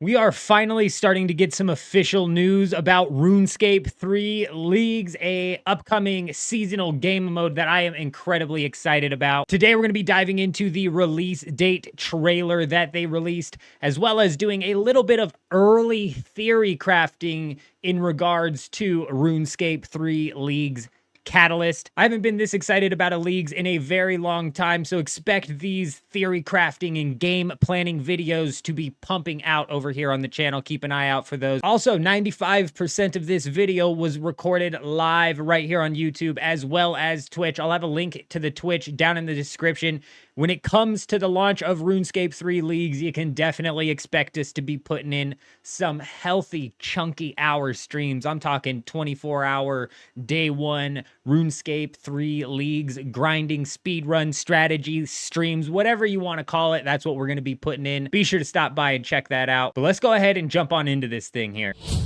We are finally starting to get some official news about RuneScape 3 Leagues, a upcoming seasonal game mode that I am incredibly excited about. Today we're going to be diving into the release date trailer that they released, as well as doing a little bit of early theory crafting in regards to RuneScape 3 Leagues Catalyst. I haven't been this excited about a Leagues in a very long time, so expect these theory crafting and game planning videos to be pumping out over here on the channel. Keep an eye out for those. Also, 95% of this video was recorded live right here on YouTube as well as Twitch. I'll have a link to the Twitch down in the description. When it comes to the launch of RuneScape 3 Leagues, you can definitely expect us to be putting in some healthy, chunky hour streams. I'm talking 24-hour, day one, RuneScape 3 Leagues, grinding, speedrun, strategy, streams, whatever you want to call it. That's what we're going to be putting in. Be sure to stop by and check that out. But let's go ahead and jump on into this thing here. For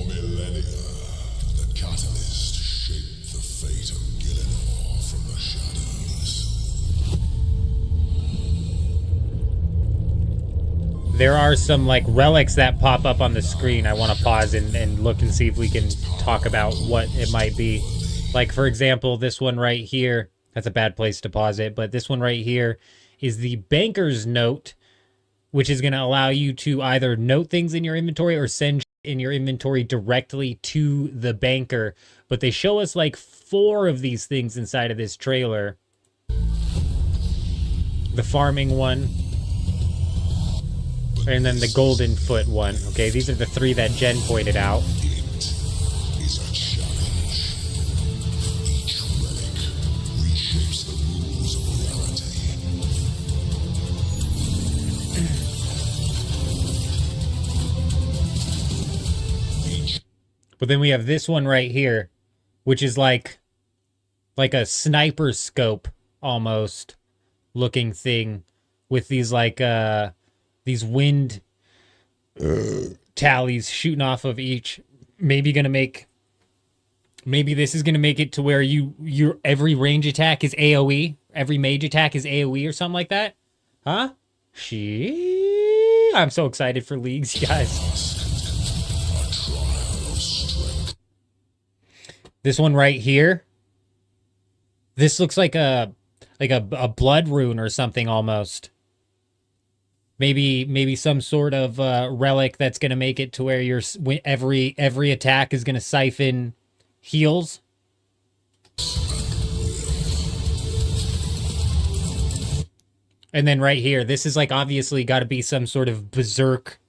millennia, the catalyst shaped the fate of Gillenor from the shadows. There are some like relics that pop up on the screen. I want to pause and look and see if we can talk about what it might be. Like, for example, this one right here. That's a bad place to pause it, but this one right here is the banker's note, which is going to allow you to either note things in your inventory or send in your inventory directly to the banker. But they show us like 4 of these things inside of this trailer. The farming one. And then the golden foot one. Okay, these are the 3 that Jen pointed out. It is a challenge. Each relic reshapes the rules of reality. But then we have this one right here, which is like a sniper scope almost looking thing with these like these wind tallies shooting off of each. Maybe this is gonna make it to where your every range attack is AoE, every mage attack is AoE or something like that. Huh? I'm so excited for Leagues, you guys. This one right here. This looks like a blood rune or something almost. Maybe some sort of relic that's gonna make it to where your every attack is gonna siphon heals. And then right here, this is like obviously got to be some sort of berserk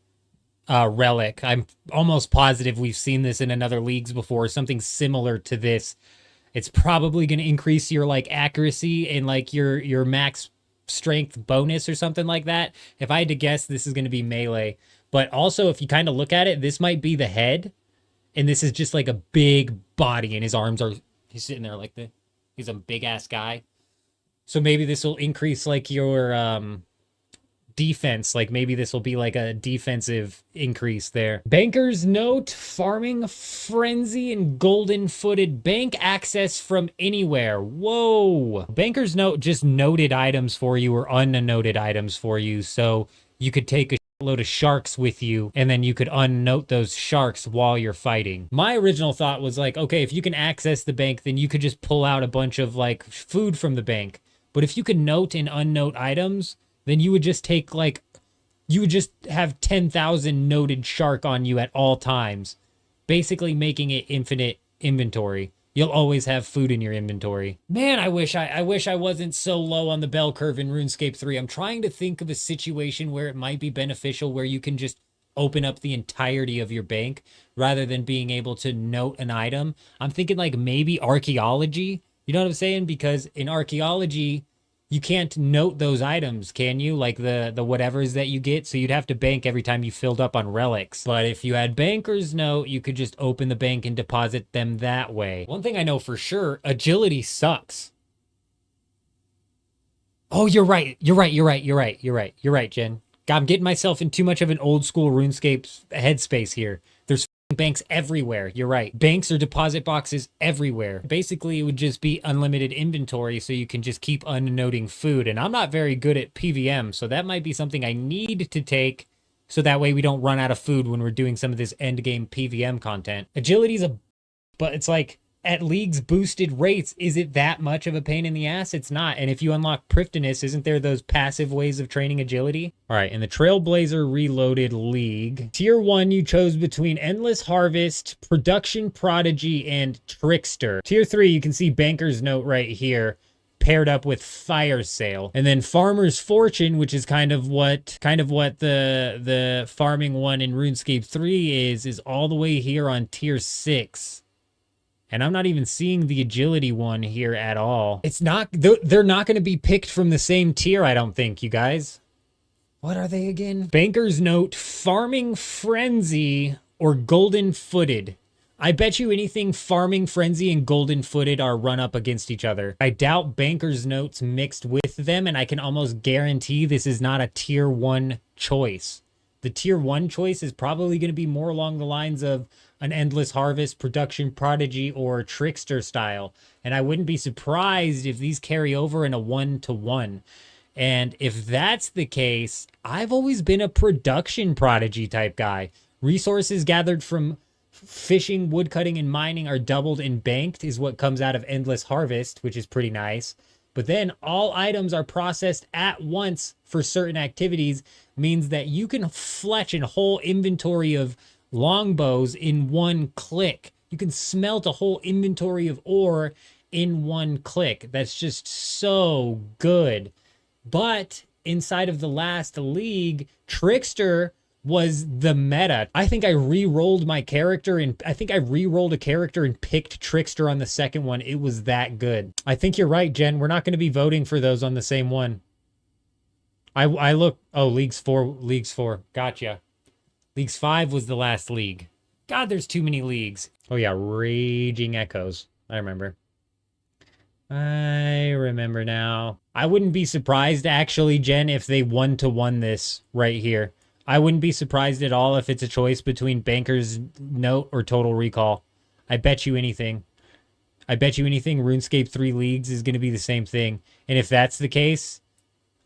relic. I'm almost positive we've seen this in another Leagues before, something similar to this. It's probably going to increase your like accuracy and like your max strength bonus or something like that. If I had to guess, this is going to be melee. But also, if you kind of look at it, this might be the head, and this is just like a big body, and his arms are, he's sitting there like the, he's a big ass guy. So maybe this will increase like your defense. Like maybe this will be like a defensive increase there. Banker's note, farming frenzy, and golden footed bank access from anywhere. Whoa. Banker's note just noted items for you or unnoted items for you. So you could take a load of sharks with you and then you could unnote those sharks while you're fighting. My original thought was like, okay, if you can access the bank, then you could just pull out a bunch of like food from the bank. But if you could note and unnote items, then you would just take like, you would just have 10,000 noted shark on you at all times, basically making it infinite inventory. You'll always have food in your inventory. Man, I wish I wasn't so low on the bell curve in RuneScape 3. I'm trying to think of a situation where it might be beneficial, where you can just open up the entirety of your bank rather than being able to note an item. I'm thinking like maybe archaeology. You know what I'm saying? Because in archaeology, you can't note those items, can you? Like the whatevers that you get. So you'd have to bank every time you filled up on relics. But if you had banker's note, you could just open the bank and deposit them that way. One thing I know for sure, agility sucks. Oh, you're right, Jen. God, I'm getting myself in too much of an old school RuneScape headspace here. There's banks everywhere. You're right. Banks or deposit boxes everywhere. Basically, it would just be unlimited inventory, so you can just keep unnoting food. And I'm not very good at PVM, so that might be something I need to take So that way we don't run out of food when we're doing some of this end game PVM content. Agility's but it's like, at League's boosted rates, is it that much of a pain in the ass? It's not. And if you unlock Prifdiness, isn't there those passive ways of training agility? All right, in the Trailblazer Reloaded League, Tier 1, you chose between Endless Harvest, Production Prodigy, and Trickster. Tier 3, you can see Banker's Note right here, paired up with Fire Sale. And then Farmer's Fortune, which is kind of what the farming one in RuneScape 3 is all the way here on Tier 6. And I'm not even seeing the agility one here at all. It's not, they're not going to be picked from the same tier, I don't think, you guys. What are they again? Banker's Note, Farming Frenzy, or Golden Footed. I bet you anything Farming Frenzy and Golden Footed are run up against each other. I doubt Banker's Notes mixed with them, and I can almost guarantee this is not a tier 1 choice. The tier 1 choice is probably going to be more along the lines of an Endless Harvest, Production Prodigy, or Trickster style. And I wouldn't be surprised if these carry over in a 1-to-1. And if that's the case, I've always been a Production Prodigy type guy. Resources gathered from fishing, woodcutting, and mining are doubled and banked is what comes out of Endless Harvest, which is pretty nice. But then all items are processed at once for certain activities, means that you can fletch a whole inventory of longbows in one click. You can smelt a whole inventory of ore in one click. That's just so good. But inside of the last league, Trickster was the meta. I think I re-rolled my character, and I think I re-rolled a character and picked Trickster on the second one. It was that good. I think you're right, Jen. We're not going to be voting for those on the same one. I look, oh, Leagues 4. Gotcha. Leagues 5 was the last league. God, there's too many leagues. Oh yeah, Raging Echoes. I remember now. I wouldn't be surprised, actually, Jen, if they 1-to-1 this right here. I wouldn't be surprised at all if it's a choice between Banker's Note or Total Recall. I bet you anything. RuneScape 3 Leagues is going to be the same thing. And if that's the case,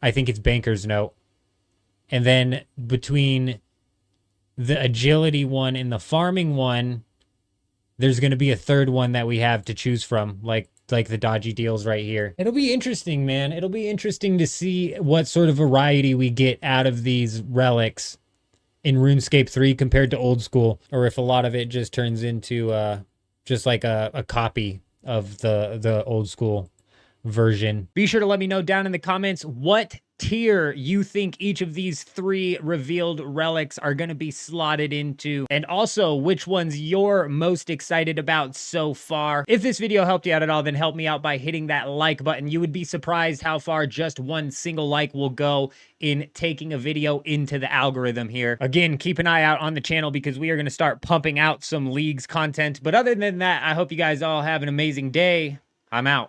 I think it's Banker's Note. And then between the agility one and the farming one, there's going to be a third one that we have to choose from, like the dodgy deals right here. It'll be interesting, man. It'll be interesting to see what sort of variety we get out of these relics in RuneScape 3 compared to old school, or if a lot of it just turns into just like a copy of the old school version. Be sure to let me know down in the comments what tier you think each of these 3 revealed relics are going to be slotted into, and also which ones you're most excited about so far. If this video helped you out at all, then help me out by hitting that like button. You would be surprised how far just one single like will go in taking a video into the algorithm here. Again, keep an eye out on the channel because we are going to start pumping out some Leagues content. But other than that, I hope you guys all have an amazing day. I'm out.